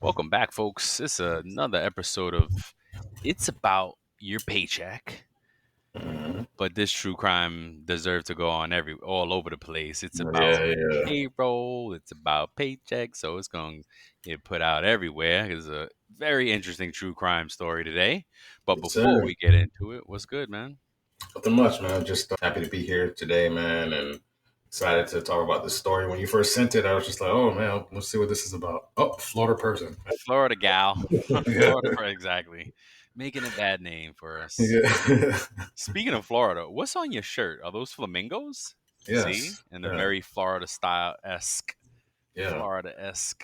Welcome back, folks. This is another episode of It's About Your Paycheck. Mhm. But this true crime deserves to go on all over the place. It's about Yeah, yeah. payroll. It's about paycheck. So it's going to get put out everywhere. It's a very interesting true crime story today. But Yes, before sir. we get into it, what's good, man? Nothing much, man. Just happy to be here today, man, and excited to talk about this story. When you first sent it, I was just like, oh, man, let's see what this is about. Oh, Florida person. Florida gal. Yeah. Florida, exactly. Making a bad name for us. Yeah. Speaking of Florida, what's on your shirt? Are those flamingos? See? Yes. In a Yeah. very Florida style esque, Yeah.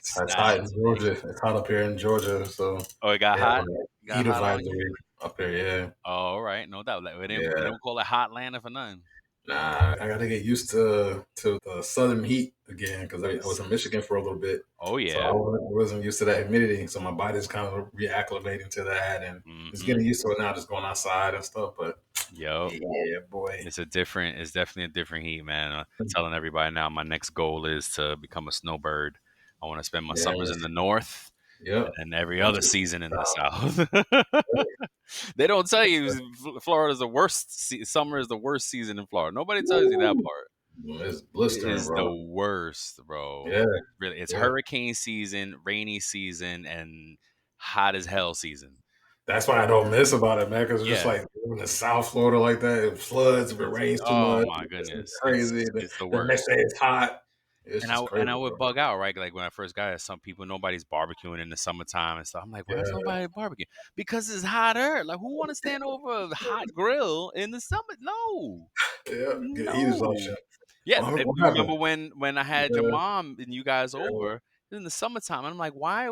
Style It's hot in today. Georgia. It's hot up here in Georgia. So, Oh, it got yeah, hot? man. Got Heat hot on you? advisory up here. Yeah. Oh, all right. No doubt. Like, they Yeah. don't call it hot Atlanta for nothing. Nah, I got to get used to the southern heat again because I was in Michigan for a little bit, Oh, so yeah. I wasn't used to that humidity. So my body's kind of reacclimating to that, and just Mm-hmm. getting used to it now, just going outside and stuff. But Yup. yeah, boy, It's definitely a different heat, man. Telling everybody now my next goal is to become a snowbird. I want to spend my yeah, summers in the north yep. and then every other Winter, season in the wow. south. They don't tell you Florida's the worst. Summer is the worst season in Florida. Nobody tells you that Woo! part. It's It blistering, is the bro. worst, bro. Yeah, Really, it's yeah. hurricane season, rainy season, and hot as hell season. That's what I don't miss about it, man. Because it's just Yeah. like in the South Florida like that, it floods if it It's rains too oh much. my It's goodness. crazy. It's the The next worst. day it's hot. It's And I just and crazy, I would bro. bug out, right? Like when I first got it, some people nobody's barbecuing in the summertime and stuff. I'm like, why is Yeah, nobody barbecuing? Because it's hotter. Like who want to stand over a hot grill in the summer? No. yeah. Get heat No. exhaustion. Yeah, What remember happened? when I had your Yeah, mom and you guys yeah. over in the summertime? And I'm like, why?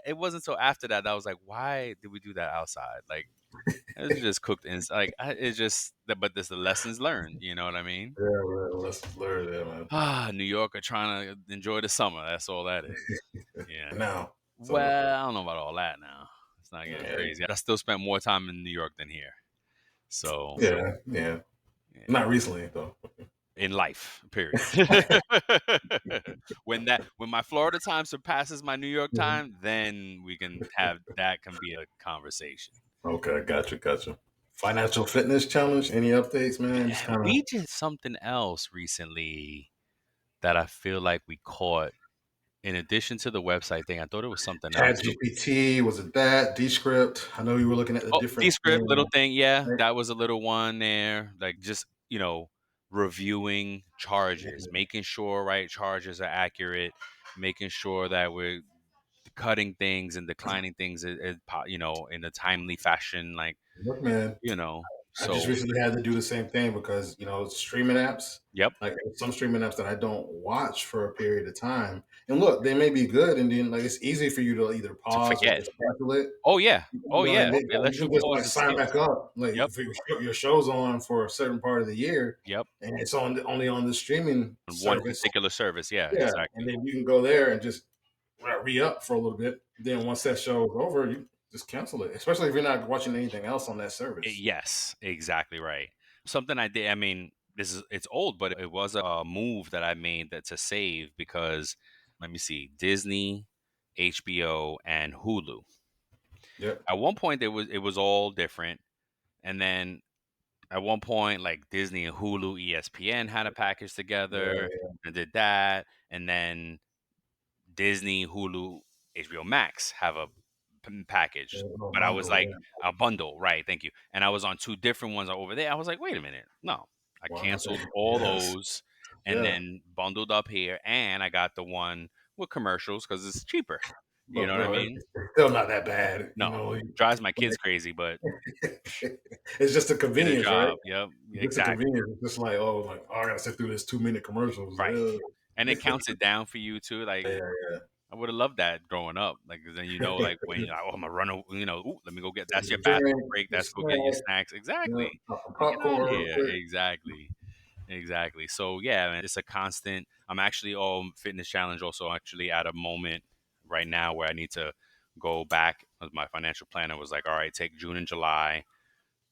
It wasn't until after that I was like, why did we do that outside? Like, it was just cooked in. Like, it's just, but there's the lessons learned. You know what I mean? Yeah, man, lessons learned there, man. New York are trying to enjoy the summer. That's all that is. Yeah. Now, so Well, I don't know about all that now. It's not getting yeah, crazy. I still spent more time in New York than here. So, yeah. yeah. Not recently though. In life, period. When my Florida time surpasses my New York Mhm. time, then we can have that can be a conversation. Okay, gotcha. Financial fitness challenge. Any updates, man? Just kind of We did something else recently that I feel like we caught. In addition to the website thing, I thought it was something Chat else. GPT. Was it that Descript? I know you were looking at the Oh, different Descript, things. little thing, yeah, Right? that was a little one there. Like just reviewing charges, Yeah. making sure right charges are accurate, making sure that we're cutting things and declining things in a timely fashion, like Look, man. you know. I just So, recently had to do the same thing because streaming apps, yep, like some streaming apps that I don't watch for a period of time. And look, they may be good, and then like it's easy for you to either to pause or forget. just cancel it. Oh yeah, You oh know what I yeah. mean? It You lets you can just pause like and sign skip. back up, like Yep, if your show's on for a certain part of the year, yep. and it's only on the streaming On one service. particular service, yeah, Yeah, and exactly. then you can go there and just re up for a little bit. Then once that show is over, you just cancel it. Especially if you're not watching anything else on that service. Yes, exactly right. Something I did. I mean, it's old, but it was a move that I made that to save because let me see, Disney, HBO, and Hulu. Yep. At one point, it was all different, and then at one point, like Disney and Hulu, ESPN had a package together Yeah, and did that, and then Disney, Hulu, HBO Max have a package. yeah. No But I was bundle. like Yeah. a bundle, right? Thank you. And I was on two different ones over there. I was like, wait a minute, no. I Well, I think canceled all yes. those and Yeah. then bundled up here, and I got the one with commercials because it's cheaper. You But know what I bro, mean? it's still not that bad, you No, know. drives my kids crazy, but It's just a did a convenience, right? job. Yep, It's just a exactly. convenience. It's just like, oh, I gotta sit through this 2 minute commercials. Right. Ugh. And it counts it down for you too. Like Yeah, I would have loved that growing up. Like, 'cause then like when you're like, oh, I'm gonna run, ooh, let me go get. That's your your bathroom drink, break. your That's go get your snack, snacks. you Exactly. pop some Like, get out of popcorn real here. quick. Exactly. Exactly. So yeah, man, it's a constant. I'm actually fitness challenge also actually at a moment right now where I need to go back. My financial planner was like, all right, take June and July,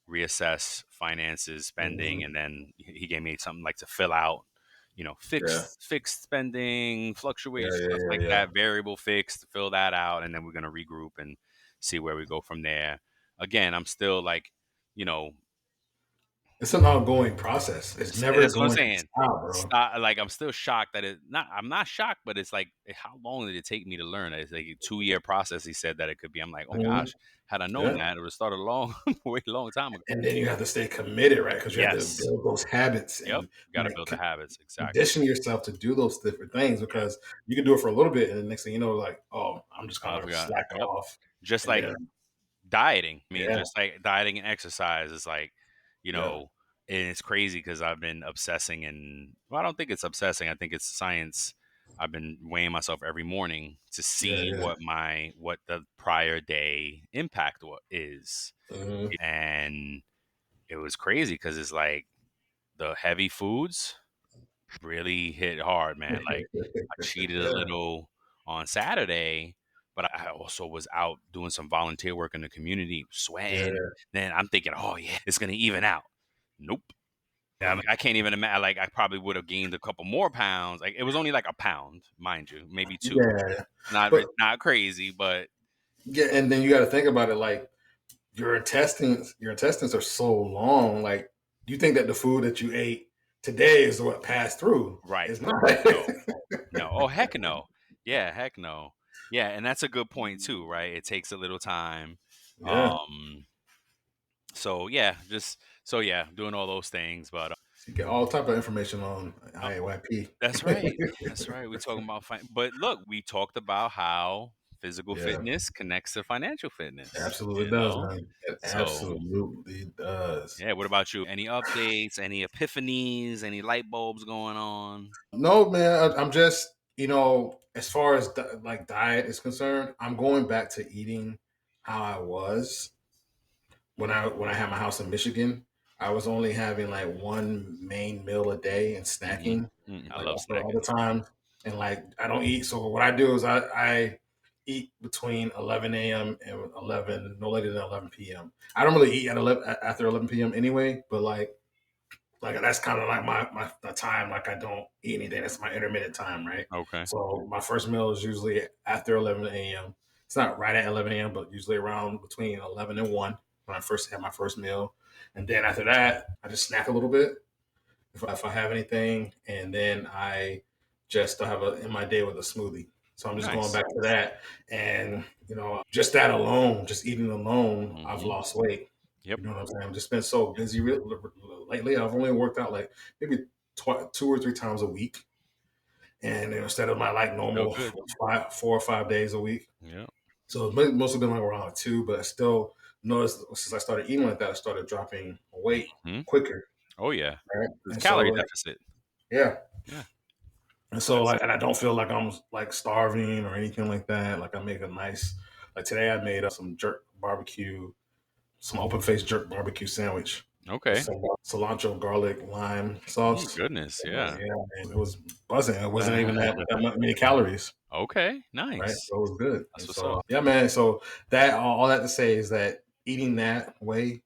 reassess finances, spending, Mhm. and then he gave me something like to fill out. Yeah. fixed spending, Yeah. fluctuation, Yeah. stuff Yeah. like Yeah. that, variable fixed, fill that out, and then we're gonna regroup and see where we go from there. Again, I'm still like, you know, It's an ongoing process. It's never that's what I'm going to saying. stop, bro. Stop, like I'm still shocked that I'm not shocked, but it's like how long did it take me to learn? It's like a 2 year process. He said that it could be. I'm like, oh my Mhm. gosh, had I known Yeah. that, it would have started a long, way long time ago. And then you have to stay committed, right? Because you have to Yes. build those habits Yep. and Got to build the habits. Exactly. condition yourself to do those different things Yeah. because you can do it for a little bit and the next thing you know, like, oh, I'm just I gonna forgot. slack Yep. off. Just And like then dieting. I mean, yeah, just like dieting and exercise is like, you yeah, know, and it's crazy because I've been obsessing and well, I don't think it's obsessing. I think it's science. I've been weighing myself every morning to yeah, see yeah. what the prior day impact is, Mhm. and it was crazy because it's like the heavy foods really hit hard, man. Like I cheated a Yeah, little on Saturday, but I also was out doing some volunteer work in the community, sweating. yeah. Then I'm thinking, oh yeah, it's gonna even out. Nope. Um, I can't even imagine. Like I probably would have gained a couple more pounds. Like it was only like a pound, mind you, maybe two. yeah. Not But not crazy, but yeah, and then you gotta think about it like your intestines are so long. Like you think that the food that you ate today is what passed through. right. It's not. No, no. Oh heck no. Yeah, heck no. Yeah, and that's a good point too, right? It takes a little time. Yeah. Um, So yeah, so yeah, doing all those things. But You get all type of information on uh, IAYP. that's right, that's right. We talking about but look, we talked about how physical Yeah, fitness connects to financial it fitness. absolutely does, man. It So absolutely does. yeah. What about you? Any updates? Any epiphanies? Any light bulbs going on? No, man, I'm just, as far as like diet is concerned, I'm going back to eating how I was when I had my house in Michigan. I was only having like one main meal a day and snacking I like love all snacking. the time. And like I don't eat. So what I do is I eat between 11 a.m. and 11, no later than 11 p.m. I don't really eat at 11 after 11 p.m. anyway, but like that's kind of like my the time. Like I don't eat anything. That's my intermittent time, right? Okay. So my first meal is usually after 11 a.m. It's not right at 11 a.m., but usually around between 11 and 1 when I first have my first meal. And then after that, I just snack a little bit if I have anything, and then I just have a in my day with a smoothie. So I'm just going Nice. back to that, and just that alone, just eating alone, I've hmm lost weight. Yep. You know what I'm saying? I've just been so busy lately. I've only worked out like maybe 2 or 3 times a week, and instead of my like Still normal good. 4 or 5 days a week. Yeah. So it's mostly been like around like two, but I still noticed since I started eating like that, I started dropping weight hmm quicker, Oh yeah. right? It's And so calorie like deficit. yeah, Yeah. and so That's like, and I don't feel like I'm like starving or anything like that. Like I make a nice, like today I made some jerk barbecue, some open faced jerk barbecue sandwich with okay. some cilantro, garlic, lime sauce. Goodness. Yeah. Yeah, man, it was buzzing. It wasn't even that many calories, Okay. right? Nice. So it was good. That's And what's so up. yeah, man. So that all that to say is that eating that way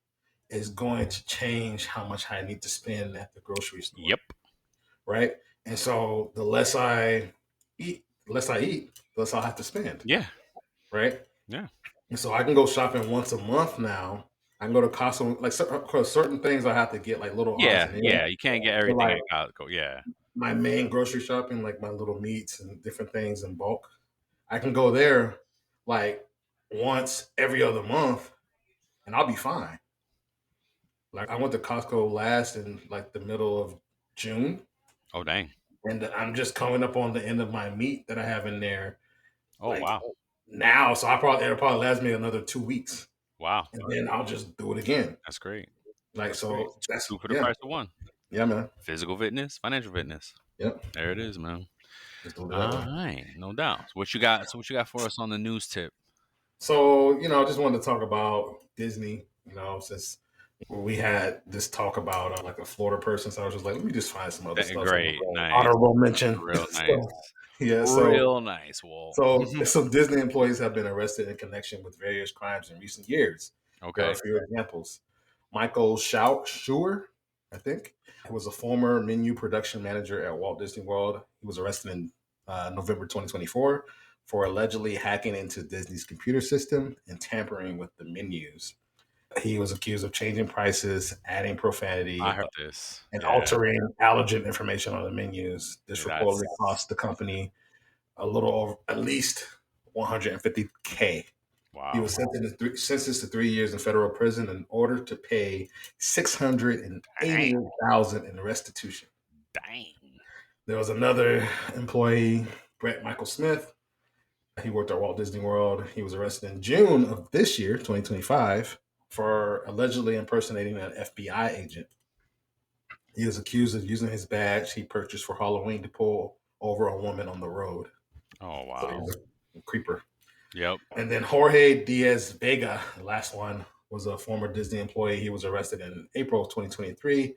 is going to change how much I need to spend at the grocery store, Yep. right? And so the less I eat, the less I'll have to spend, Yeah. right? Yeah. And so I can go shopping once a month now. I can go to Costco, like of course, certain things I have to get like little odds Yeah. and ends. Yeah. You can't get But everything like at Costco. Yeah. my main grocery shopping, like my little meats and different things in bulk, I can go there like once every other month, and I'll be fine. Like I went to Costco last in like the middle of June, Oh dang. and I'm just coming up on the end of my meat that I have in there Oh like wow. now. So it'll probably last me another 2 weeks, Wow. and then I'll just do it again. That's great. Like That's great. so, that's Two for the yeah, price of one. yeah, man, Physical fitness, financial fitness. yep. There it is, man. Just do it that All way. right, no doubt. So what you got? So what you got for us on the news tip? So I just wanted to talk about Disney. Since we had this talk about like a Florida person, so I was just like, let me just find some other stuff. Some Great, nice, honorable mention. real nice, So, yeah, so real nice, Walt. so some Disney employees have been arrested in connection with various crimes in recent years. Here are a Okay. few examples. Michael Schauer, I think. He was a former menu production manager at Walt Disney World. He was arrested in November 2024 for allegedly hacking into Disney's computer system and tampering with the menus. He was accused of changing prices, adding I profanity, heard this. and Yeah, altering allergen information on the menus. This reportedly that's cost the company a little over at least 150K. He wow. was sentenced to 3 years in federal prison in order to pay Dang, 680,000 in restitution. dang. There was another employee, Brett Michael Smith. He worked at Walt Disney World. He was arrested in June of this year, 2025, for allegedly impersonating an FBI agent. He is accused of using his badge he purchased for Halloween to pull over a woman on the road. Oh So wow. he's a creeper. Yep. And then Jorge Diaz Vega, the last one, was a former Disney employee. He was arrested in April of 2023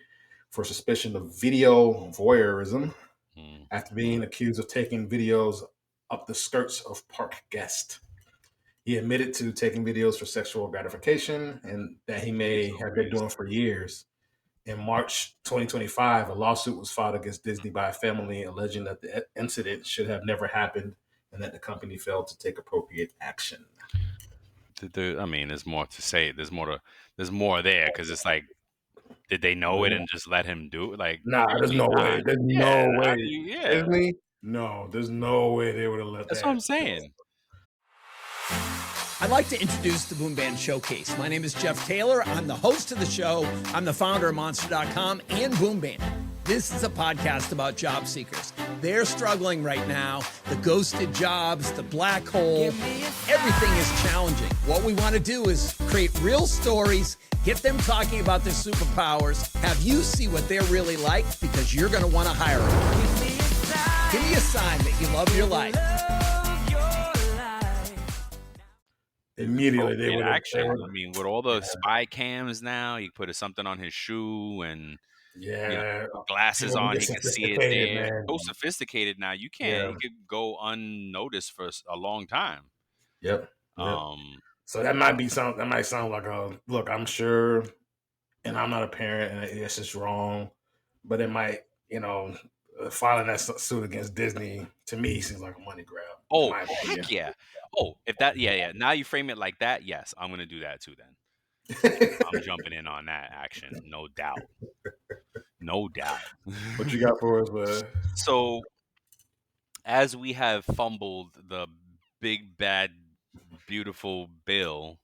for suspicion of video voyeurism Mm. after being accused of taking videos up the skirts of park guests. He admitted to taking videos for sexual gratification and that he Jeez may have been Louise. doing for years. In March 2025, a lawsuit was filed against Disney by a family alleging that the incident should have never happened and that the company failed to take appropriate action. I mean, there's more to say. There's more there because it's like, did they know it and just let him do it? Like, Nah, there's probably no not. way. There's Yeah. no How way. do you? Yeah. Disney? No, there's no way they would have let That's what I'm that go. saying. I'd like to introduce the Boom Band Showcase. My name is Jeff Taylor. I'm the host of the show. I'm the founder of Monster.com and Boom Band. This is a podcast about job seekers. They're struggling right now. The ghosted jobs, the black hole, everything is challenging. What we want to do is create real stories, get them talking about their superpowers, have you see what they're really like because you're going to want to hire them. Give me a sign that you love your life. Immediately they Appropriate would have. action. I mean, with all the Yeah, spy cams now, he put something on his shoe and yeah. glasses People on. get He can see it sophisticated, there. man. So sophisticated now. You can't. Yeah. He could go unnoticed for a long time. Yep. Yep. Um. So that might be something. That might sound like a look. I'm sure, and I'm not a parent, and it's just wrong. But it might, filing that suit against Disney to me seems like a money grab, in Oh, my opinion. heck yeah. Oh, if that, yeah, yeah. Now you frame it like that, yes, I'm gonna do that too. Then I'm jumping in on that action, no doubt, no doubt. What you got for us, man? So as we have fumbled the big bad beautiful bill,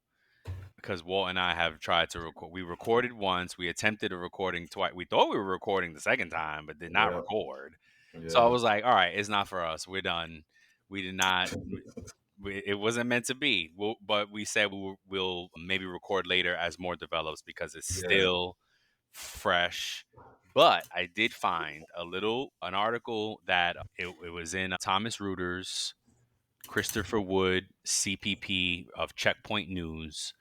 because Walt and I have tried to record. We recorded once. We attempted a recording twice. We thought we were recording the second time, but did not Yeah, record. So I yeah, was like, "All right, it's not for us. We're done. We did not. It wasn't meant to be." But we said we'll maybe record later as more develops because it's yeah. still fresh. But I did find an article that it was in Thomas Reuters, Christopher Wood, CPP of Checkpoint News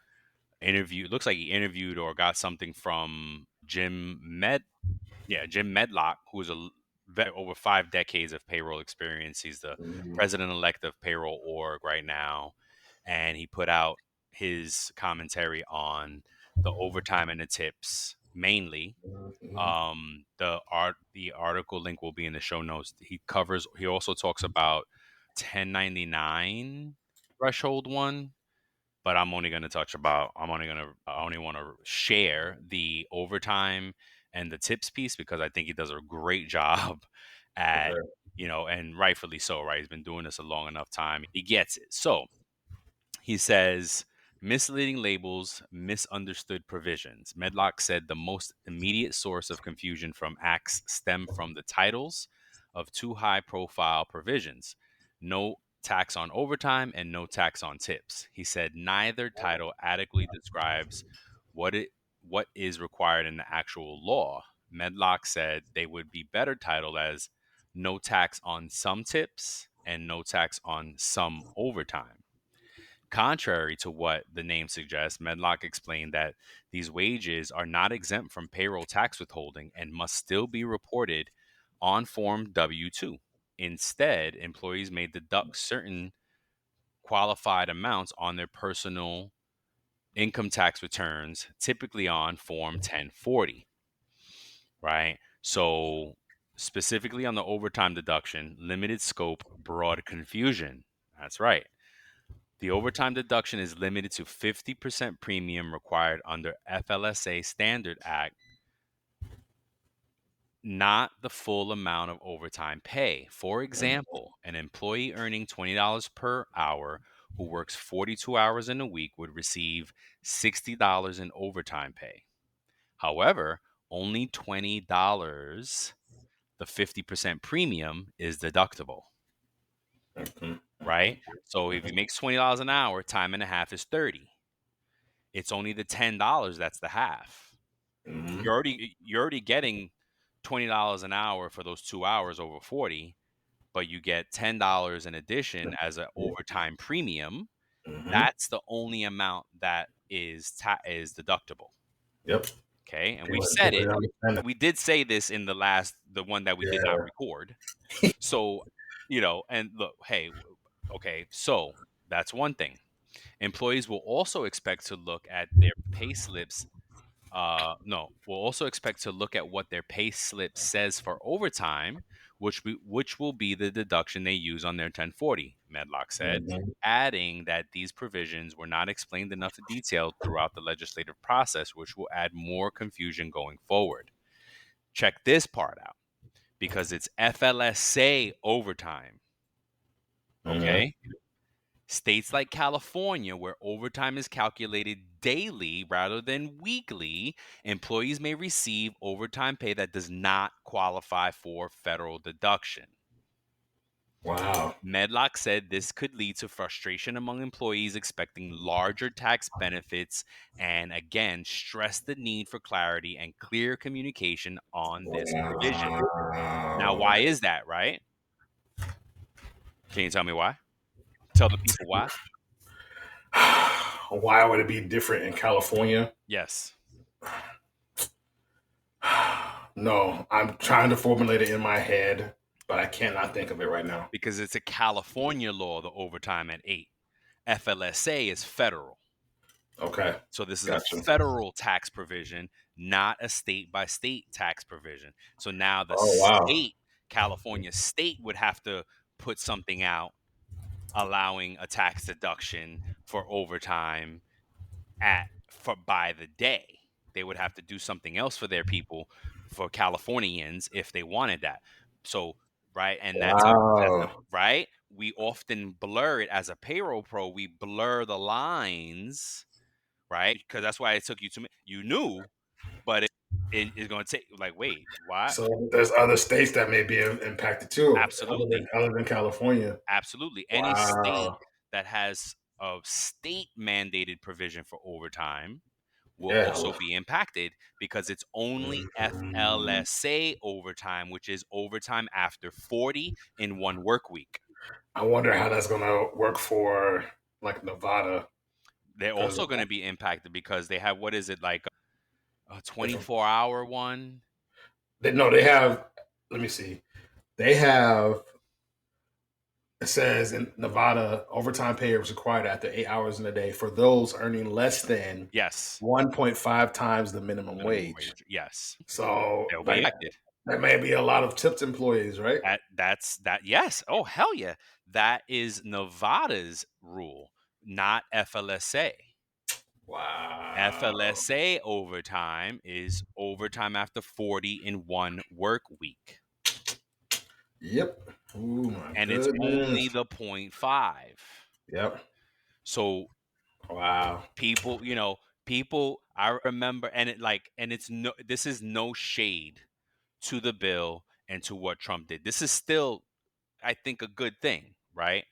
interview. Looks like he interviewed or got something from Jim Medlock, who's a vet over 5 decades of payroll experience. He's the Mhm, president-elect of Payroll Org right now, and he put out his commentary on the overtime and the tips mainly. mhm, The article link will be in the show notes. He also talks about 1099 threshold one, but I only want to share the overtime and the tips piece because I think he does a great job at, okay. and rightfully so, right? He's been doing this a long enough time. He gets it. So he says, misleading labels, misunderstood provisions. Medlock said the most immediate source of confusion from acts stem from the titles of two high profile provisions: no tax on overtime and no tax on tips. He said neither title adequately describes what it what is required in the actual law. Medlock said they would be better titled as no tax on some tips and no tax on some overtime. Contrary to what the name suggests, Medlock explained that these wages are not exempt from payroll tax withholding and must still be reported on Form W 2. Instead, employees may deduct certain qualified amounts on their personal income tax returns, typically on Form 1040. right? So specifically on the overtime deduction, limited scope, broad confusion. That's right. The overtime deduction is limited to 50% premium required under FLSA Standard Act, not the full amount of overtime pay. For example, an employee earning $20 per hour who works 42 hours in a week would receive $60 in overtime pay. However, only $20, the 50% premium, is deductible, right? So if he makes $20 an hour, time and a half is 30. It's only the $10 that's the half. Mm-hmm. You're already getting $20 an hour for those 2 hours over 40, but you get $10 in addition as an overtime premium. Mm-hmm. That's the only amount that is deductible. Yep. Okay, and we People, said people it. don't understand it. We did say this in the one that we did not Yeah. record. So, and look, hey, okay, so that's one thing. Employees will also expect to look at their pay slips. No, we'll also expect to look at what their pay slip says for overtime, which will be the deduction they use on their 1040, Medlock said, Mm-hmm. adding that these provisions were not explained enough in detail throughout the legislative process, which will add more confusion going forward. Check this part out because it's FLSA overtime. Mm-hmm. Okay. States like California, where overtime is calculated daily rather than weekly, employees may receive overtime pay that does not qualify for federal deduction. Wow. Medlock said this could lead to frustration among employees expecting larger tax benefits and, again, stress the need for clarity and clear communication on this provision. Now, Wow. why is that, right? Can you tell me why? Tell the people why? Why would it be different in California? Yes. No, I'm trying to formulate it in my head, but I cannot think of it right now. Because it's a California law, the overtime at 8. FLSA is federal. Okay. So this is a Gotcha. federal tax provision, not a state by state tax provision. So now the Oh, wow. state, California state, would have to put something out allowing a tax deduction for overtime by the day. They would have to do something else for their people, for Californians, if they wanted that. So, right, and that's a Wow. right. We often blur it as a payroll pro. We blur the lines, right? Because that's why it took you to you knew, but it is going to take like wait, why? So there's other states that may be impacted too, Absolutely, other than California. absolutely. Any state Wow. that has a state mandated provision for overtime will Yeah. also be impacted because it's only Mm, FLSA overtime, which is overtime after 40 in one work week. I wonder how that's going to work for like Nevada They're because also going to be impacted because they have, what is it, like a if 24-hour one? they have. Let me see. They have. It says in Nevada, overtime pay is required after 8 hours in a day for those earning less than Yes. 1.5 times the minimum Minimum wage. wage. Yes. So They'll be like impacted. that may be a lot of tipped employees, right? That's that. Yes. Oh, hell yeah. That is Nevada's rule, not FLSA. Wow. FLSA overtime is overtime after 40 in one work week. Yep. Oh my And it's only goodness. the point 0.5. Yep. So Wow. people, I remember, and it's no, this is no shade to the bill and to what Trump did. This is still, I think, a good thing, right?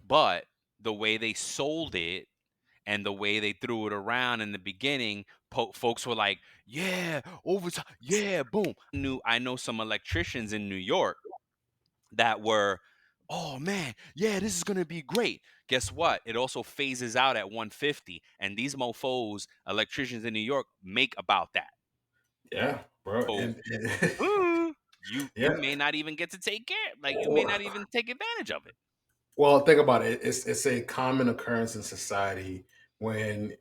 But the way they sold it and the way they threw it around in the beginning, folks were like, "Yeah, overtime, yeah, boom." I know some electricians in New York that were, "Oh man, yeah, this is gonna be great." Guess what? It also phases out at 150, and these mofo's, electricians in New York, make about that. Yeah, bro. So And you yeah. may not even get to take care, like you may not even take advantage of it. Well, think about it. It's a common occurrence in society when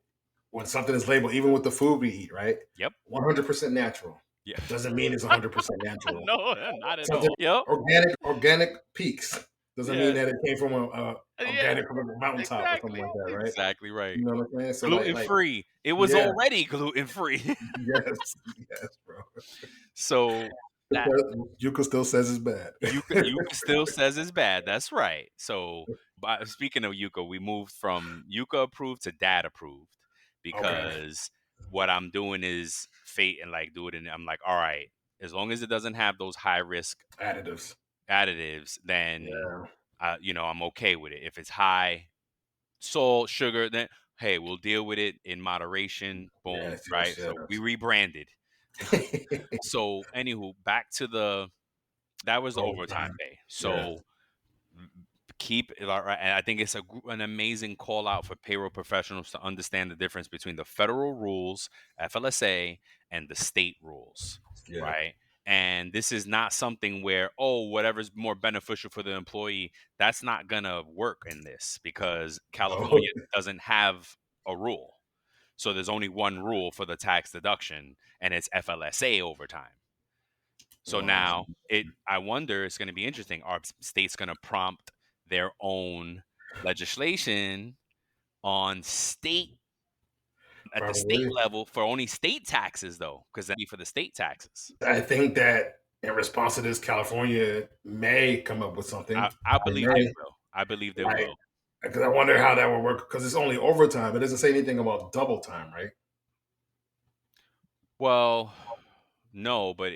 something is labeled, even with the food we eat, right? Yep. 100% natural. Yeah. doesn't mean it's 100% natural. No, not at Something all. Yep. organic peaks doesn't mean Yes. that it came from a Yeah. organic from a mountaintop or something Exactly. like that, right? Exactly right. You know what I'm saying? So Gluten free. It was yeah, already gluten free. yes, yes, bro. So that Yuka still says it's bad. Yuka still says it's bad. That's right. So, speaking of Yuka, we moved from Yuka approved to dad approved Okay, because what I'm doing is fate and like do it, and I'm like, all right, as long as it doesn't have those high risk additives. additives, then Yeah. I'm okay with it. If it's high salt, sugar, then hey, we'll deal with it in moderation. Boom, Yes, right? yes, So we yes. rebranded. So, anywho, back to that was the overtime Overtime. pay. Yeah. So keep it all right. And I think it's an amazing call out for payroll professionals to understand the difference between the federal rules, FLSA, and the state rules, Yeah. right? And this is not something where, oh, whatever's more beneficial for the employee, that's not going to work in this because Oh, California doesn't have a rule. So there's only one rule for the tax deduction, and it's FLSA overtime. So wow. now I wonder, it's going to be interesting. Are states going to prompt their own legislation on at the state Probably. level for only state taxes though? Because that'd be for the state taxes. I think that in response to this, California may come up with something. I They believe they may, will. I believe they like, will. because I wonder how that would work. Because it's only overtime. It doesn't say anything about double time, right? Well, no, but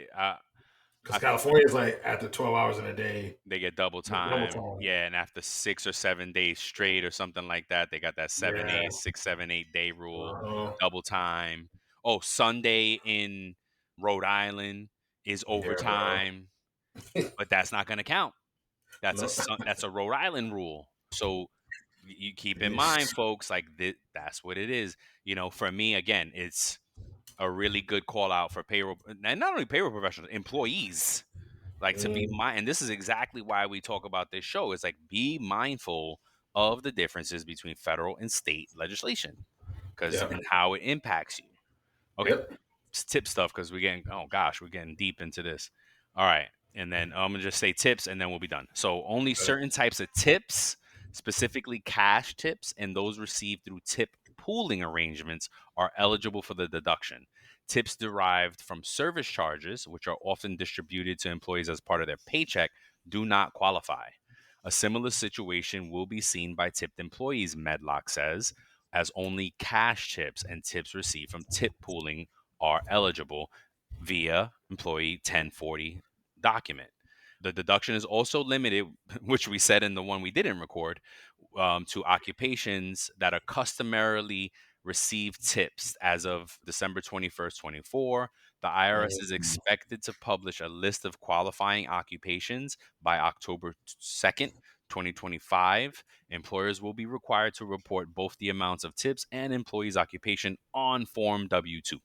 Because I California is like after 12 hours in a day, they get double it's double time. time. Yeah, and after 6 or 7 days straight or something like that, they got that Yeah. 6, 7, 8 day rule, Uh-huh. double time. Oh, Sunday in Rhode Island is Yeah, bro. overtime, but that's not going to count. That's No. that's a Rhode Island rule. So you keep in Yes. mind, folks, like that's what it is. For me, again, it's a really good call out for payroll, and not only payroll professionals, employees like to be Mm, and this is exactly why we talk about this show. It's like be mindful of the differences between federal and state legislation because yeah. and how it impacts you. Okay, Yep. it's tip stuff because we're getting deep into this. All right, and then I'm gonna just say tips and then we'll be done. So only certain types of tips, specifically cash tips and those received through tip pooling arrangements, are eligible for the deduction. Tips derived from service charges, which are often distributed to employees as part of their paycheck, do not qualify. A similar situation will be seen by tipped employees, Medlock says, as only cash tips and tips received from tip pooling are eligible via employee 1040 document. The deduction is also limited, which we said in the one we didn't record, to occupations that are customarily receive tips as of December 21st, 24. The IRS is Mm, expected to publish a list of qualifying occupations by October 2nd, 2025. Employers will be required to report both the amounts of tips and employees' occupation on Form W-2.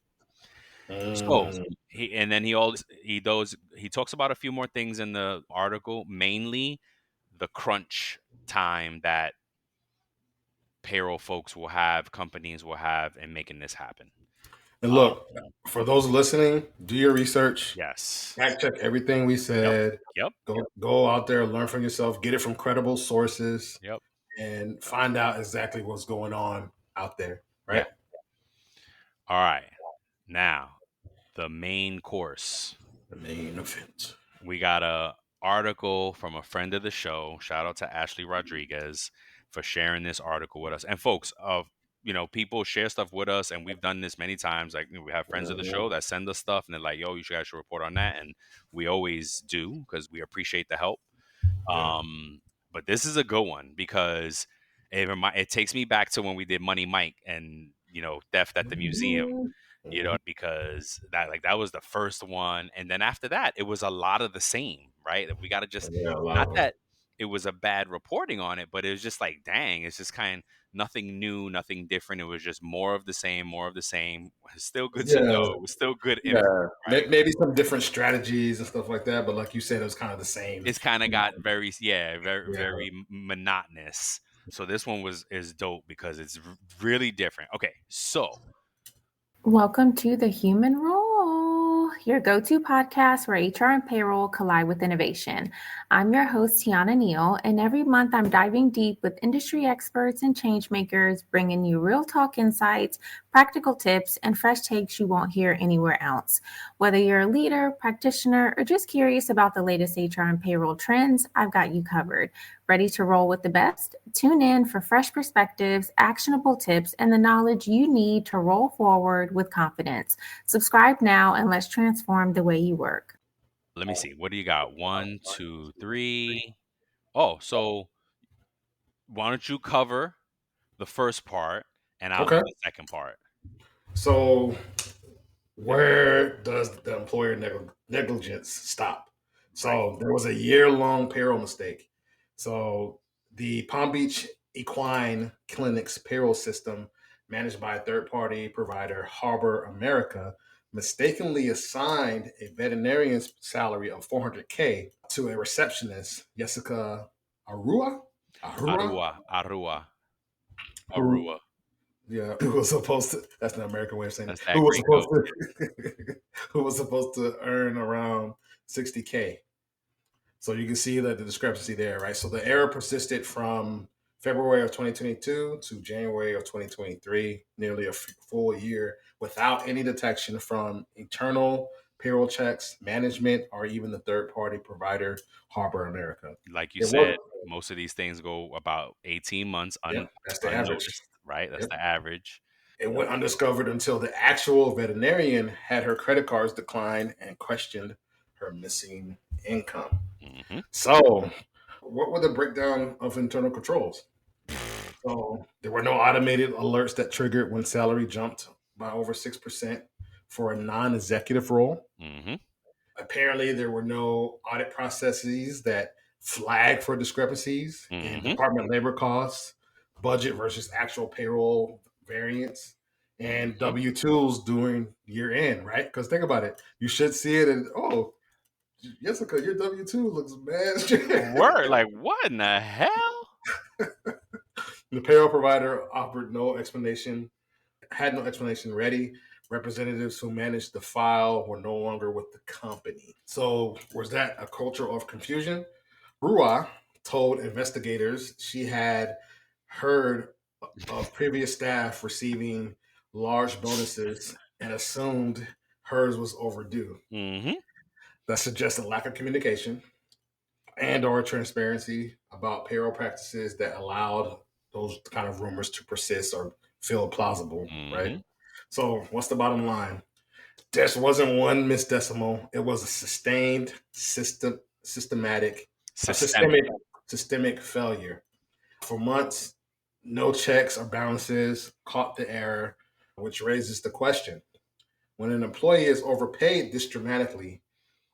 So mm. he talks about a few more things in the article, mainly the crunch time that payroll folks will have, companies will have in making this happen. And Um, look, for those listening, do your research, yes. fact check everything we Yep. said. Yep. Go out there, learn from yourself, get it from credible sources, Yep. and find out exactly what's going on out there. Yeah. Right. All right. Now, the main course. The main event. We got a article from a friend of the show. Shout out to Ashley Rodriguez for sharing this article with us. And folks, people share stuff with us, and we've done this many times. Like we have friends of the Mhm. show that send us stuff, and they're like, "Yo, you guys should report on that," and we always do because we appreciate the help. Yeah. But this is a good one because it takes me back to when we did Money Mike and theft at the museum, Mhm. because that was the first one. And then after that, it was a lot of the same, right? We got to just, Yeah, a lot not of them. that it was a bad reporting on it, but it was just like, dang, it's just nothing new, nothing different. It was just more of the same, more of the same. It's still good to Yeah, know. It was still good info, yeah. right? Maybe some different strategies and stuff like that, but like you said, it was kind of the same. It's kind of got very, Yeah. very monotonous. So this one is dope because it's really different. Okay, so Welcome to the human role. your go-to podcast where HR and payroll collide with innovation. I'm your host, Tiana Neal, and every month I'm diving deep with industry experts and changemakers, bringing you real talk insights, practical tips, and fresh takes you won't hear anywhere else. Whether you're a leader, practitioner, or just curious about the latest HR and payroll trends, I've got you covered. Ready to roll with the best? Tune in for fresh perspectives, actionable tips, and the knowledge you need to roll forward with confidence. Subscribe now and let's transform the way you work. Let me see. What do you got? 1, 2, 3. Oh, so why don't you cover the first part and I'll do Okay. the second part. So where does the employer negligence stop? So there was a year-long payroll mistake. So the Palm Beach Equine Clinic's payroll system, managed by a third-party provider, Harbor America, mistakenly assigned a veterinarian's salary of $400K to a receptionist, Jessica Arua, Arua, Arua. who Arua. yeah, who was supposed to, that's the American way of saying it, That's that great coat. who was supposed to earn around 60K. So you can see that the discrepancy there, right? So the error persisted from February of 2022 to January of 2023, nearly a full year without any detection from internal payroll checks, management, or even the third party provider, Harbor America. Like you It was, said, most of these things go about 18 months yeah, that's the average. unnoticed, right? That's Yep. the average. It went undiscovered until the actual veterinarian had her credit cards declined and questioned her missing income. Mm-hmm. So, what were the breakdown of internal controls? So, there were no automated alerts that triggered when salary jumped by over 6% for a non executive role. Mm-hmm. Apparently, there were no audit processes that flag for discrepancies in Mm-hmm. department labor costs, budget versus actual payroll variance, and Mm-hmm. W-2s during year end, right? Because think about it. You should see it and, oh, Jessica, your W-2 looks bad. Word, like what in the hell? The payroll provider offered no explanation, had no explanation ready. Representatives who managed the file were no longer with the company. So, was that a culture of confusion? Rua told investigators she had heard of previous staff receiving large bonuses and assumed hers was overdue. Mm-hmm. That suggests a lack of communication and or transparency about payroll practices that allowed those kind of rumors to persist or feel plausible, right? Mm-hmm. So what's the bottom line? This wasn't one missed decimal. It was a sustained Systemic. systemic failure. For months, no checks or balances caught the error, which raises the question: when an employee is overpaid this dramatically,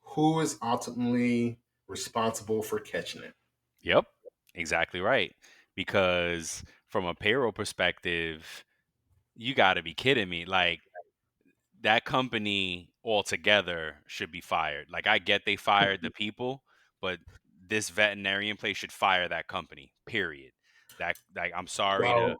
who is ultimately responsible for catching it? Yep. Exactly right. Because from a payroll perspective, you got to be kidding me. Like that company altogether should be fired. Like I get they fired the people, but this veterinarian place should fire that company. Period. That like I'm sorry to Well,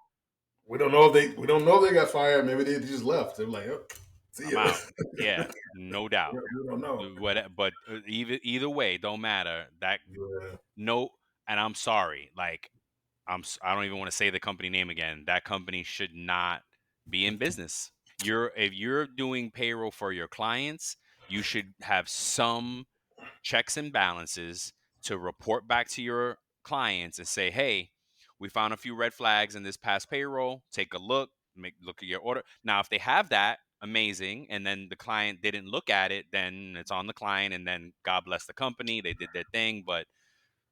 we don't know if they got fired. Maybe they just left. They're like, oh, see I'm ya. out. Yeah, no doubt. We don't know. What but either way don't matter. That Yeah. no and I'm sorry. Like I don't even want to say the company name again. That company should not be in business. If you're doing payroll for your clients, you should have some checks and balances to report back to your clients and say, "Hey, we found a few red flags in this past payroll. Take a look, look at your order." Now, if they have that, amazing, and then the client didn't look at it, then it's on the client and then God bless the company, they did their thing, but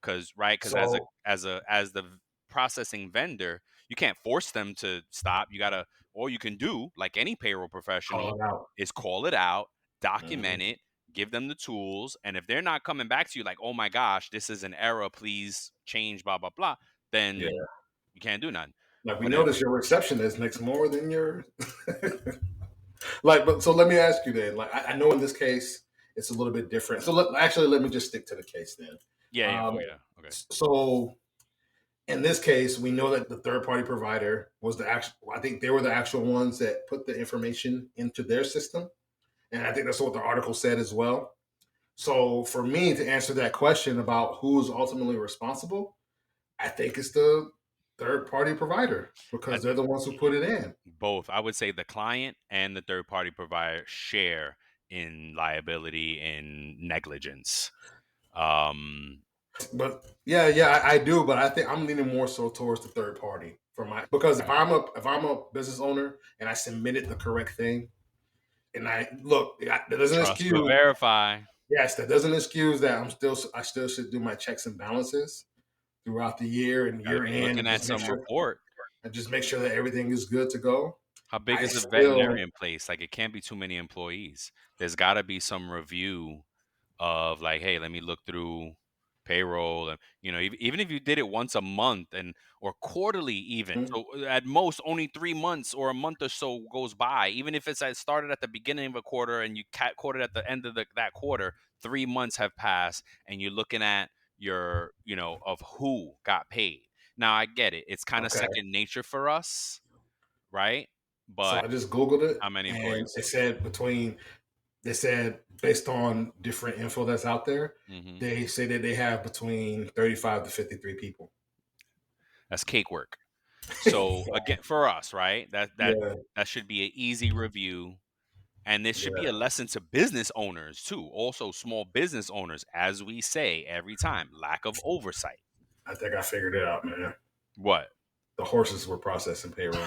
because So as the processing vendor, you can't force them to stop. You gotta all you can do, like any payroll call professional, it out. is call it out, Mhm. document it, give them the tools, and if they're not coming back to you like, oh my gosh, this is an error, please change, blah blah blah, Yeah. then you can't do nothing. Like we But if noticed your receptionist makes more than your like, but so let me ask you then. Like I know in this case it's a little bit different. So let me just stick to the case then. yeah, Um, oh yeah, okay, so in this case, we know that the third party provider was the actual. I think they were the actual ones that put the information into their system, And I think that's what the article said as well. So for me to answer that question about who's ultimately responsible, I think it's the third party provider because they're the ones who put it in. Both. I would say the client and the third party provider share in liability and negligence. But yeah, I do. But I think I'm leaning more so towards the third party because if I'm a business owner and I submitted the correct thing, and that doesn't Trust but excuse. verify. Yes, that doesn't excuse that I still should do my checks and balances throughout the year and Gotta year be end, looking at some report. and just make sure that everything is good to go. How big I is a still veterinarian place? Like, it can't be too many employees. There's got to be some review of like, hey, let me look through payroll, and even if you did it once a month and or quarterly, even so, at most only 3 months or a month or so goes by. Even if it's started at the beginning of a quarter and you quoted at the end of that quarter, 3 months have passed, and you're looking at your of who got paid. Now I get it; it's kind of okay. second nature for us, right? So But I just Googled it, how many and employees? they said based on different info that's out there, Hmm. they say that they have between 35 to 53 people. That's cake work. So again, for us, right? Yeah, That should be an easy review, and this should be a yeah. lesson to business owners too. Also, small business owners, as we say every time, lack of oversight. I think I figured it out, man. What? The horses were processing payroll.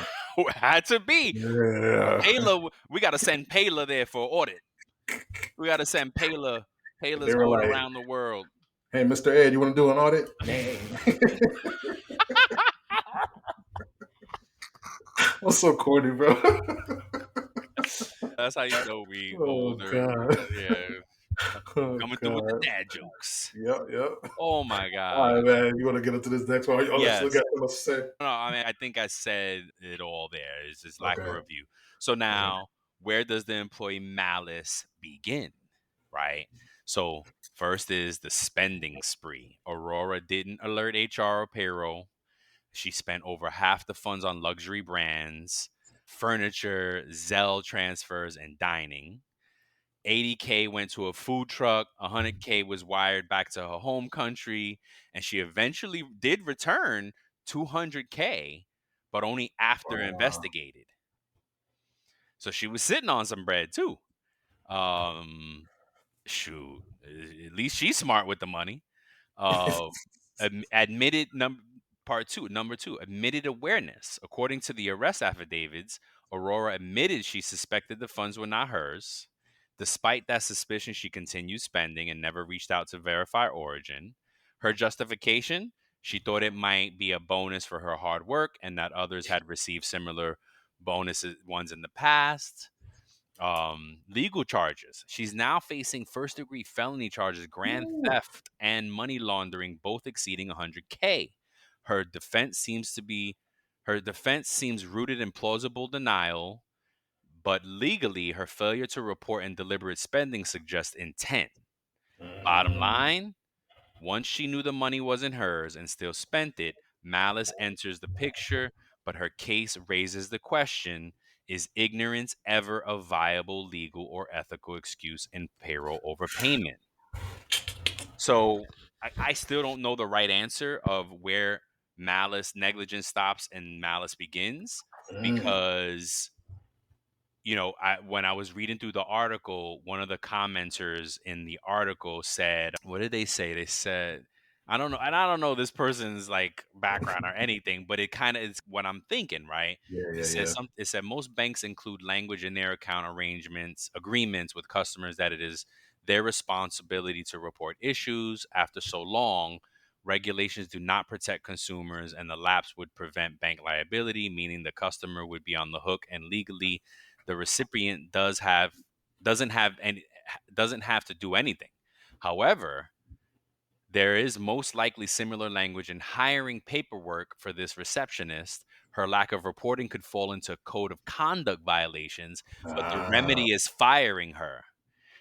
Had to be Yeah. Payla. We got to send Payla there for audit. We got to send Payla. They Payla's were going like, around the world. "Hey, Mr. Ed, you want to do an audit?" That's so corny, bro. That's how you know we Oh older. god. Yeah, Oh coming through with the god. dad jokes. Yep. Oh my All god. right, man. You want to get into this next one? Oh, let's look Yes. at what to say. No, I mean, I think I said it all there. It's just lack of Okay. review. So now, where does the employee malice begin? Right? So, first is the spending spree. Aurora didn't alert HR or payroll. She spent over half the funds on luxury brands, furniture, Zelle transfers, and dining. 80K went to a food truck, 100K was wired back to her home country, and she eventually did return 200K, but only after Wow. investigated. So she was sitting on some bread too. Um, Shoot, at least she's smart with the money. Uh, admitted number two, admitted awareness. According to the arrest affidavits, Aurora admitted she suspected the funds were not hers. Despite that suspicion, she continued spending and never reached out to verify origin. Her justification: she thought it might be a bonus for her hard work and that others had received similar bonuses ones in the past. Legal charges. She's now facing first degree felony charges, grand Ooh. theft, and money laundering, both exceeding 100K. Her defense seems to be her defense seems rooted in plausible denial, but legally her failure to report and deliberate spending suggests intent. Bottom Mm. line, once she knew the money wasn't hers and still spent it, malice enters the picture, but her case raises the question: is ignorance ever a viable legal or ethical excuse in payroll overpayment? So I still don't know the right answer of where negligence stops and malice begins, Mm. because when I was reading through the article, one of the commenters in the article said, what did they say? They said, I don't know, and I don't know this person's like background or anything, but it kind of is what I'm thinking, right? Yeah. It said most banks include language in their account agreements with customers that it is their responsibility to report issues. After so long, regulations do not protect consumers, and the lapse would prevent bank liability, meaning the customer would be on the hook, and legally the recipient doesn't have to do anything. However, there is most likely similar language in hiring paperwork for this receptionist. Her lack of reporting could fall into code of conduct violations, but the Ah, remedy is firing her.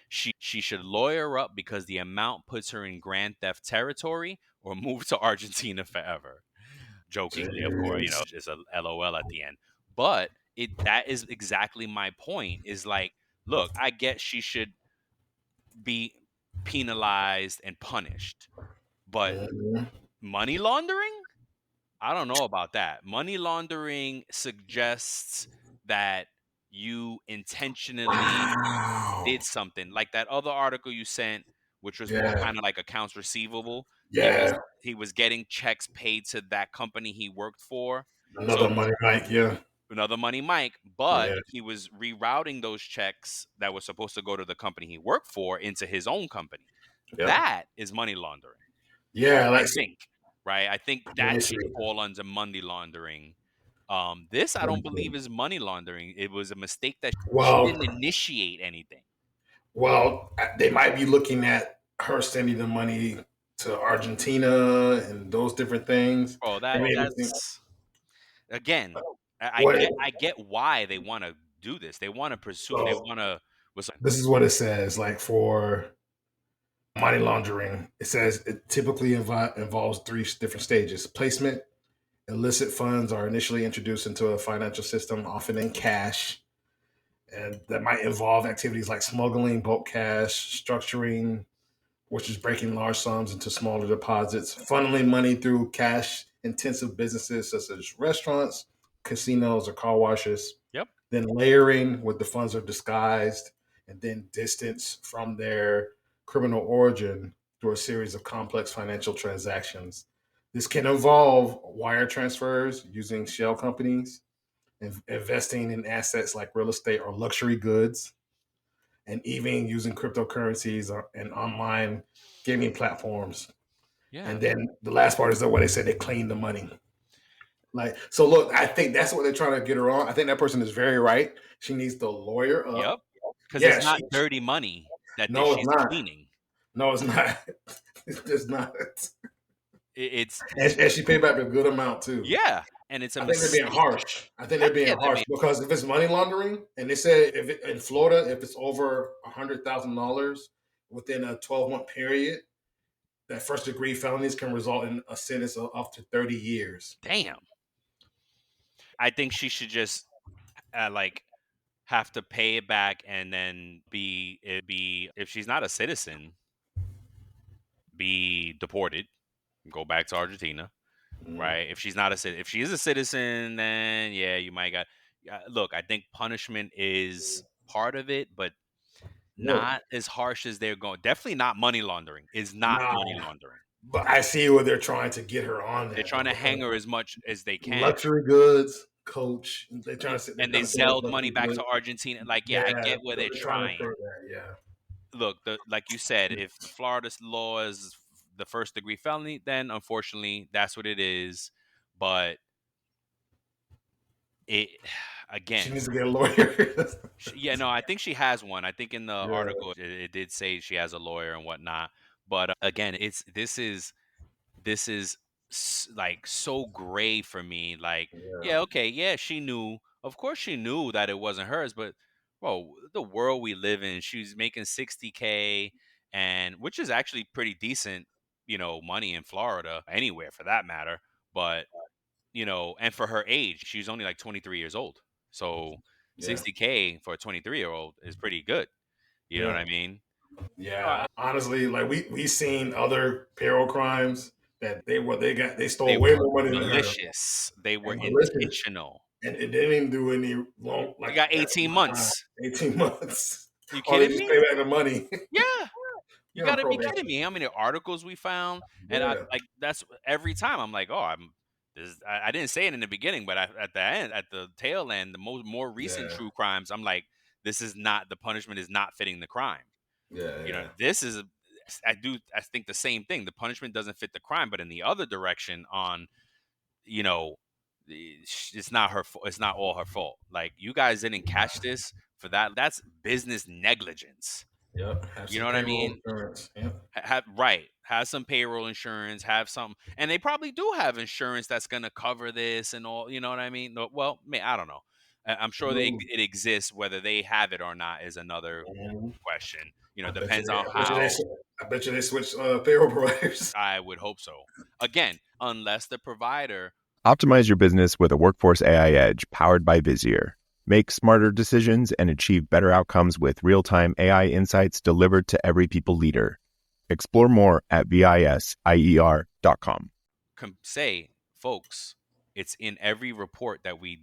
She should lawyer up because the amount puts her in grand theft territory, or move to Argentina forever. Jokingly, of course, jeez. it's a LOL at the end. But that is exactly my point. Is like, look, I get she should be penalized and punished, but Mhm. money laundering? I don't know about that. Money laundering suggests that you intentionally Wow. did something like that other article you sent, which was more Yeah. kind of like accounts receivable. Yeah. He was getting checks paid to that company he worked for. Another So money Mike. Yeah. another money Mike, but Yeah. he was rerouting those checks that were supposed to go to the company he worked for into his own company. Yep. That is money laundering. Yeah. I Like, think, right? I think let that me should see. fall under money laundering. This I Let me don't believe see. is money laundering. It was a mistake that she Well, didn't initiate anything. they might be looking at her sending the money to Argentina and those different things. Oh, They may be thinking, that's again. what I get why they want to do this. They want to pursue. They so want to. Was this is what it says. Like for money laundering, it says it typically involves three different stages: placement. Illicit funds are initially introduced into a financial system, often in cash, and that might involve activities like smuggling, bulk cash, structuring, which is breaking large sums into smaller deposits, funneling money through cash intensive businesses such as restaurants, casinos, or car washes, Yep. then layering where the funds are disguised, and then distance from their criminal origin through a series of complex financial transactions. This can involve wire transfers using shell companies, investing in assets like real estate or luxury goods, and even using cryptocurrencies and online gaming platforms. Yeah. And then the last part is the way they said they clean the money. Like, so look, I think that's what they're trying to get her on. I think that person is very right. She needs to lawyer Yep. up. Because Yeah, it's not dirty money that no, it's she's not. cleaning. No, it's not. It's not. It's And she paid back a good amount too. yeah, and it's a I think they're being mistake. harsh. I think they're Heck being yeah, harsh because if it's money laundering, and they say if in Florida, if it's over $100,000 within a 12-month period, that first degree felonies can result in a sentence of up to 30 years. damn. I think she should just like have to pay it back and then be if she's not a citizen, be deported, go back to Argentina, Mm. right? If she's not a citizen, if she is a citizen, then yeah, you might got. Look, I think punishment is part of it, but Look, not as harsh as they're going. Definitely not money laundering. Is not nah, money laundering. but I see where they're trying to get her on They're that though, trying to because hang her as much as they can. luxury goods, coach. They're And they trying to say it's zelled money luxury back goods. to Argentina. Like, yeah, I Yeah, get where so they're they're trying to throw trying. that. Yeah, Look, like you said, if the Florida's law is the first degree felony, then unfortunately that's what it is. But it she again, needs to get a lawyer. yeah, no, I think she has one. I think in the Yeah, article it did say she has a lawyer and whatnot. But again, this is like so gray for me. Like, yeah, yeah, okay, yeah, she knew. Of course, she knew that it wasn't hers. But, well, the world we live in, she's making 60K, and which is actually pretty decent, money in Florida, anywhere for that matter. But and for her age, she's only like 23 years old. So yeah, 60K for a 23-year-old is pretty good. You know what yeah, I mean? yeah. Honestly, like we seen other payroll crimes that they They stole way were more money than her malicious. They were and malicious. intentional. And they didn't even do any long You like got that 18 amount of time. months. 18 months. You Or they kidding just me? pay back the money. Yeah. You You're on gotta be probation. kidding me. How many articles we found? And I Yeah, like that's every time I'm like, oh, I didn't say it in the beginning, but at the end, at the tail end, the more recent yeah, true crimes, I'm like, this is not the punishment is not fitting the crime. yeah, yeah, This is I think the same thing. The punishment doesn't fit the crime, but in the other direction on, you know, it's not her it's not all her fault. Like, you guys didn't catch this for that. That's business negligence. yep. Have You some know what I payroll mean? insurance. Yep. Have some payroll insurance, have some, and they probably do have insurance that's going to cover this and all. You know what I mean? No, well, I don't know. I'm sure Mhm. it exists. Whether they have it or not is another Mhm. question. I bet you Depends they. on I bet you they. how. I bet you they switch payroll providers. I would hope so. Again, unless the provider. Optimize your business with a Workforce AI Edge powered by Visier. Make smarter decisions and achieve better outcomes with real-time AI insights delivered to every people leader. Explore more at visier.com. Say, folks, it's in every report that we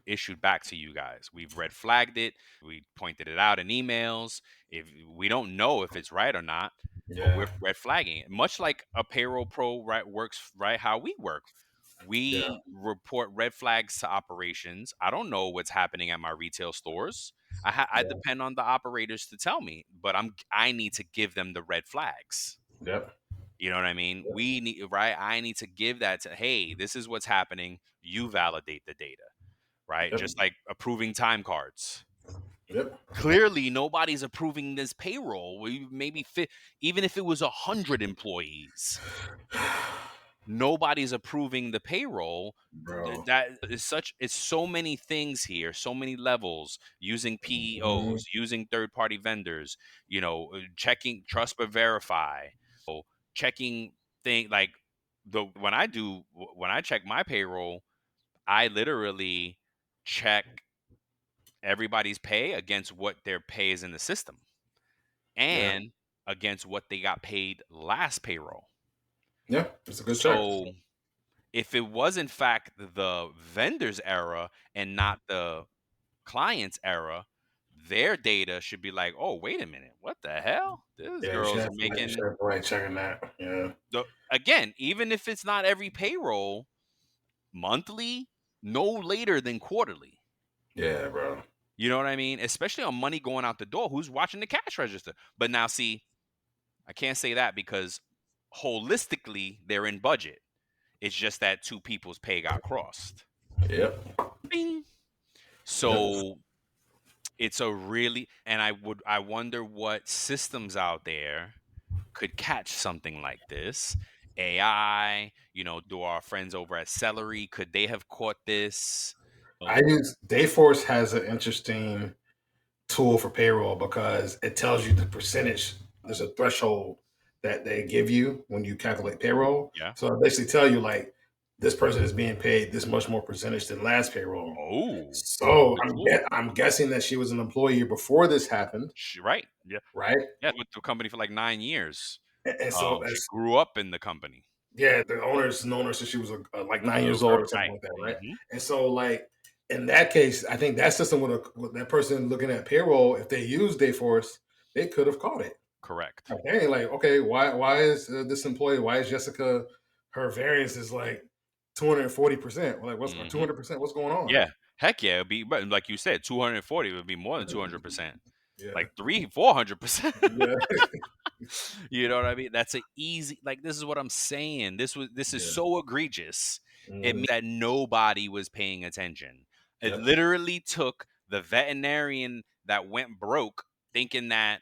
issued back to you guys. We've red flagged it. We pointed it out in emails. If we don't know if it's right or not, but Yeah. we're red flagging it. Much like a payroll pro works right how we work. Yeah. We report red flags to operations. I don't know what's happening at my retail stores. I Yeah. depend on the operators to tell me, but I need to give them the red flags. Yep. You know what I mean? Yep. We need, right? I need to give that to, hey, this is what's happening. You validate the data, right? Yep. Just like approving time cards. Yep. Clearly, nobody's approving this payroll. Even if it was 100 employees, nobody's approving the payroll. Bro. That is it's so many things here, so many levels, using Mhm. PEOs, using third-party vendors, checking trust but verify, checking thing like when I check my payroll, I literally check everybody's pay against what their pay is in the system Yeah. and against what they got paid last payroll. Yeah. It's a good check. So if it was in fact the vendor's error and not the client's error, their data should be like, oh, wait a minute, what the hell? This Yeah. You should girl's have making the right checking that. Yeah. again, even if it's not every payroll, monthly, no later than quarterly. Yeah, bro. You know what I mean? Especially on money going out the door. Who's watching the cash register? But now, see, I can't say that because holistically, they're in budget. It's just that two people's pay got crossed. Yep. Bing. Yep. So it's and I wonder what systems out there could catch something like this. AI, do our friends over at Celery, could they have caught this? I use Dayforce has an interesting tool for payroll because it tells you the percentage. There's a threshold that they give you when you calculate payroll. Yeah. So it basically tell you like this person is being paid this much more percentage than last payroll. Oh, So good tool. I'm guessing that she was an employee before this happened, Right. Yeah. right? Yeah. With the company for like 9 years. And so She that's grew up in the company. yeah, the owner's known her since she was like 9 years Little old girl, or something right. like that, right? Mhm. And so like in that case, I think that system with that person looking at payroll, if they use Dayforce, they could have caught it. Correct. Like, hey, like okay, why is this employee? Why is Jessica? Her variance is like 240%. Like what's Mhm. 200%? What's going on? Yeah. Heck yeah. It'd be, but like you said, 240 would be more than 200%. Yeah, Like 400%. yeah, You know what I mean? That's a easy, like, this is what I'm saying. This is yeah. so egregious. It Mhm. means that nobody was paying attention. It Yep. literally took the veterinarian that went broke thinking that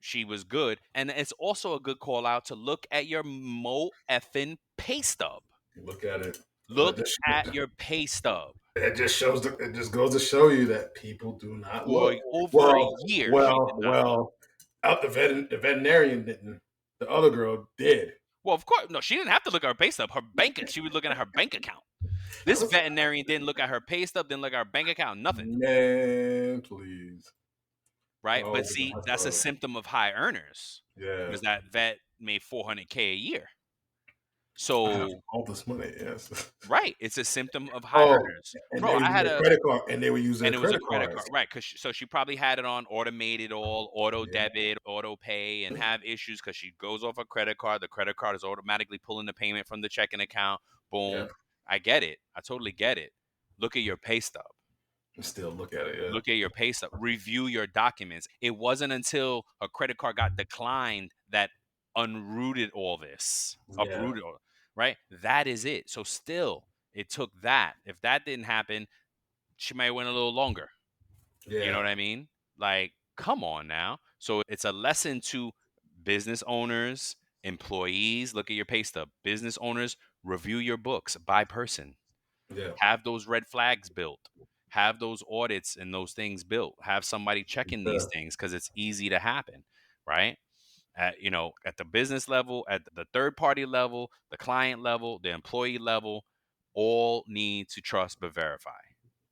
she was good. And it's also a good call out to look at your mo effing pay stub. Look at it. Look at your pay stub. It just shows. It just goes to show you that people do not For look. over a year, she did not look. Out the veterinarian didn't. The other girl did. Well, of course, no, she didn't have to look at her pay stub. She was looking at her bank account. This veterinarian didn't look at her pay stub, didn't look at her bank account, nothing. Man, please. Right? Oh, But see, that's a bro. symptom of high earners. Yeah. Because that vet made $400K a year. I have So, all this money. Yes. right, it's a symptom of high Oh, earners. and Bro, they I use had their a credit card, and they would use their and it was a credit credit cards. card, right? So she probably had it on automated auto Yeah. debit, auto pay, and have issues because she goes off a credit card. The credit card is automatically pulling the payment from the checking account. Boom. Yeah. I get it. I totally get it. Look at your pay stub. Still look at it. Yeah. Look at your pay stub. Review your documents. It wasn't until her credit card got declined that unrooted all this, Yeah. uprooted all, right? That is it. So still, it took that. If that didn't happen, she might have went a little longer. Yeah. You know what I mean? Like, come on now. So it's a lesson to business owners, employees. Look at your pay stub. Business owners, review your books by person. Yeah. Have those red flags built. Have those audits and those things built. Have somebody checking these things because it's easy to happen, right? At the business level, at the third party level, the client level, the employee level, all need to trust but verify.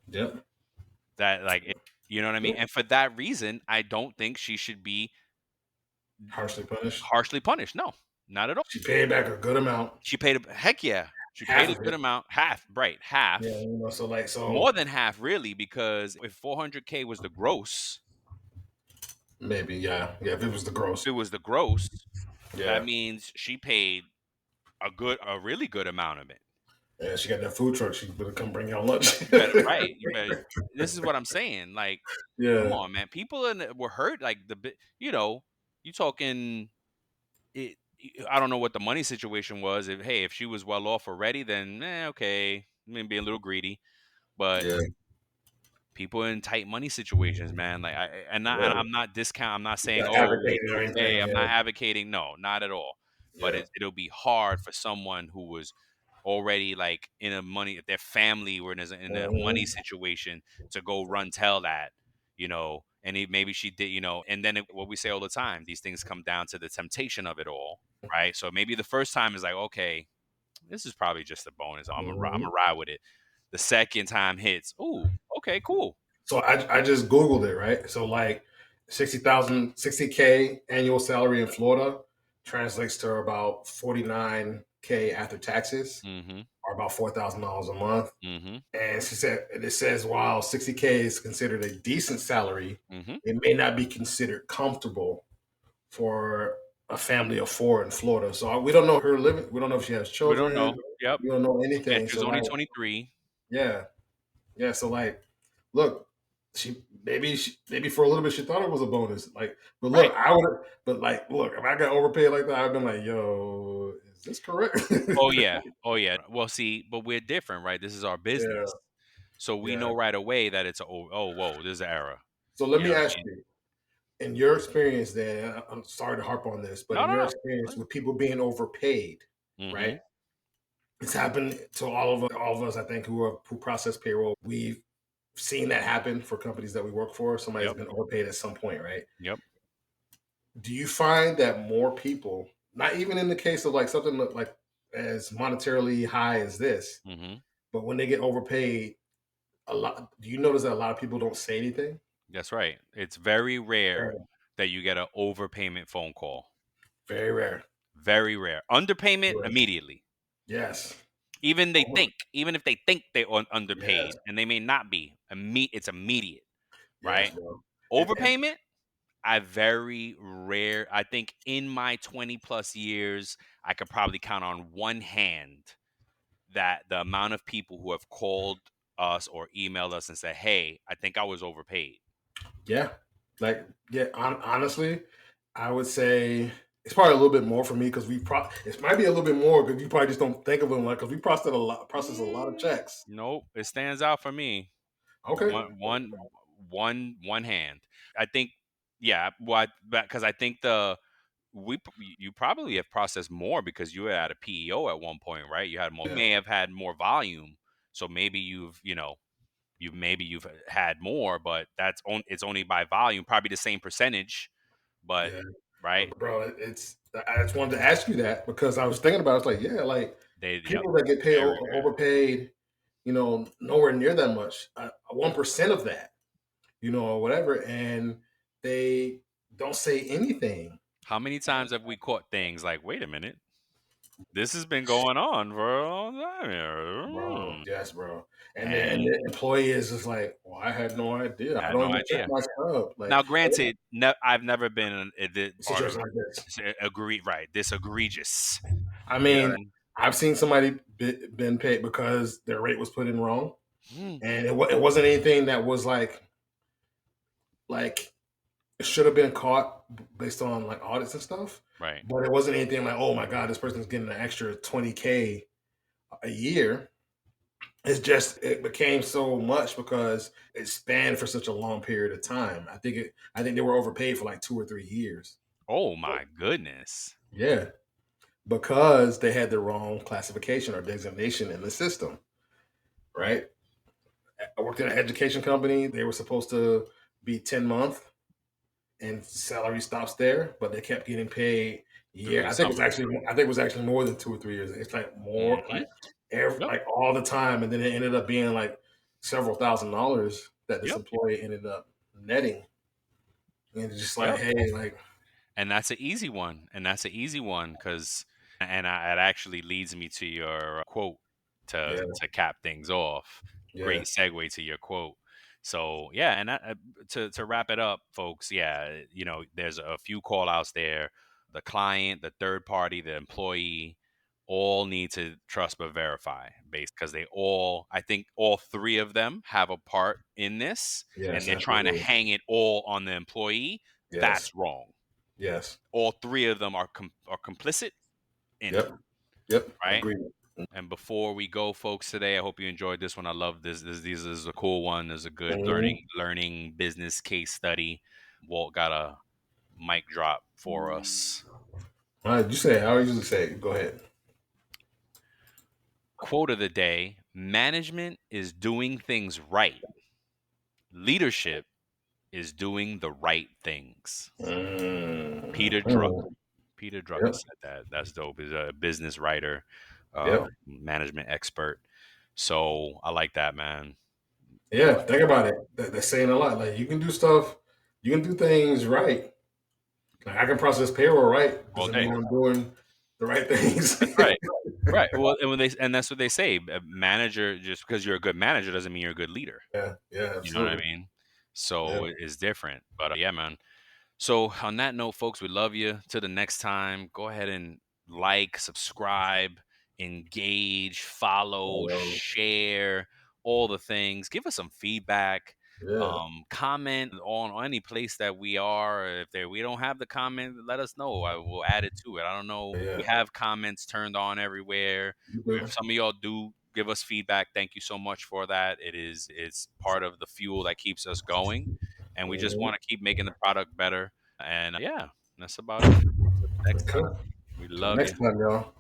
Yep. That you know what I mean? And for that reason, I don't think she should be Harshly punished. harshly punished. No, not at all. She paid back a good amount, She paid heck yeah. She paid half a of good it. amount, half, right, Yeah, half. so More than half really, because if 400K was the gross, maybe, yeah. If it was the gross. that Yeah. means she paid a really good amount of it. Yeah, she got that food truck. She better come bring y'all lunch. You better. This is what I'm saying. Like, come Yeah. on, man. People were hurt. Like you talking. It. I don't know what the money situation was. If she was well off already, then okay, maybe a little greedy. But Yeah. people in tight money situations, man. Like and Right. I'm not discount. I'm not saying Not oh it's advocating or okay. anything. I'm Yeah. not advocating. No, not at all. But Yeah. it'll be hard for someone who was already like in a money, their family were in a money Mhm. situation to go run tell that, and maybe she did, and then what we say all the time, these things come down to the temptation of it all, right? So maybe the first time is like, okay, this is probably just a bonus. I'm Mhm. gonna ride with it. The second time hits, ooh, okay, cool. So I just Googled it, right? So like 60K annual salary in Florida translates to about 49K after taxes, Mm-hmm. or about $4,000 a month. Mm-hmm. And it says while 60K is considered a decent salary, Mm-hmm. it may not be considered comfortable for a family of four in Florida. So we don't know her living. We don't know if she has We don't children. know. Yep. We don't know Yeah, anything. she was So only like, 23. yeah, yeah. So like, look, maybe for a little bit she thought it was a bonus. Like, but Right. look, look, if I got overpaid like that, I'd been like, yo, is this correct? Oh yeah. Oh yeah. Well, see, but we're different, right? This is our Yeah, business. So we yeah. know right away that it's whoa, there's an error. So let You me know what ask I mean? you, in your experience, then I'm sorry to harp on this, but No, in no, your no. experience with people being overpaid, Mm-hmm. right? It's happened to all of us, I think, who process payroll. We've seen that happen for companies that we work for. Somebody's Yep. been overpaid at some point, right? Yep. Do you find that more people, not even in the case of like something like as monetarily high as this, Mm-hmm. but when they get overpaid, do you notice that a lot of people don't say anything? That's right. It's very rare Very, that you get an overpayment phone call. very rare. Very rare. Underpayment Correct. immediately. Yes. Even if they think they're Yes. underpaid, and they may not be, it's immediate, Yes, right? bro. And Overpayment, I very rare. I think in my 20 plus years, I could probably count on one hand that the amount of people who have called us or emailed us and said, "Hey, I think I was overpaid." yeah, like yeah, honestly, I would say it's probably a little bit more for me because it might be a little bit more because you probably just don't think of them like because we process a lot of checks. Nope, it stands out for me. Okay. One hand. I think, yeah. What? Because I think you probably have processed more because you were at a PEO at one point, right? You had more. You Yeah. may have had more volume, so maybe you've had more, but it's only by volume, probably the same percentage, but Yeah. right? Bro, I just wanted to ask you that because I was thinking about it. It's like, yeah, like Yep, people that get paid very rare. overpaid, nowhere near that much, 1% of that, or whatever, and they don't say anything. How many times have we caught things like, wait a minute, this has been going on for a long time here. Bro, yes, bro. And And the employee is just like, well, I had no idea. I I had don't no even check idea. my stub. Like, Now, granted, I've never been in the a part of situation like this. this egregious. I You know what mean, I mean? I've seen somebody been paid because their rate was put in wrong, Mm, and it wasn't anything that was like it should have been caught based on like audits and stuff. right. But it wasn't anything like, oh my god, this person's getting an extra 20K a year. It's just it became so much because it spanned for such a long period of time. I think they were overpaid for like 2 or 3 years. Oh my goodness. Yeah, because they had the wrong classification or designation in the system. Right. I worked in an education company. They were supposed to be 10 month, and salary stops there, but they kept getting paid Through year. the summer. I think it was actually more than 2 or 3 years. It's like more Hmm. like Yep. like all the time, and then it ended up being like several $1,000s that this Yep. employee ended up netting. And it's just like, Yep. hey, like, And that's an easy one. And that's an easy one because, it actually leads me to your quote yeah, to cap things off. yeah, Great segue to your quote. So yeah, and to wrap it up, folks. Yeah, there's a few call outs there. The client, the third party, the employee, all need to trust but verify, based because I think all three of them have a part in this, and yes, they're trying to absolutely. hang it all on the employee. Yes, That's wrong. yes, All three of them are complicit in it, yep, yep, right? agreed. And before we go, folks, today, I hope you enjoyed this one. I love this. This is a cool one. This is a good Mhm. learning business case study. Walt got a mic drop for us. You say, how I usually say it. Go ahead. Quote of the day: management is doing things right. Leadership is doing the right things. Peter Drucker. Mhm. Peter Drucker Yep, said that. That's dope. He's a business writer, yep. management expert. So I like that, man. Yeah, think about it. That's saying a lot. Like, you can do stuff, you can do things right. Like, I can process payroll right. All Doesn't mean day. I'm doing the right things. That's right. Right. Well, and that's what they say. A manager, just because you're a good manager doesn't mean you're a good leader. Yeah, yeah, You know what I absolutely. mean? Yeah. So it's different. But yeah, man. So on that note, folks, we love you. Till the next time, go ahead and like, subscribe, engage, follow, share, all the things. Give us some feedback. Yeah. Comment on any place that we are. If we don't have the comment, let us know. I will add it to it. I don't know. We Yeah. have comments turned on everywhere. You do. If some of y'all do give us feedback, thank you so much for that. It's part of the fuel that keeps us going, and we just Mhm. want to keep making the product better. And yeah, that's about it. Till next Okay. time. We Till love next you. time, y'all.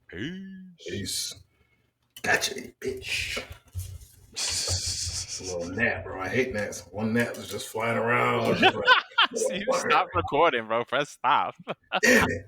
Peace. Peace. Gotcha, bitch. A little nap, bro. I hate naps. One nap was just flying around. I was just like, See, you motherfucker. stop recording, bro. Press stop. Damn it.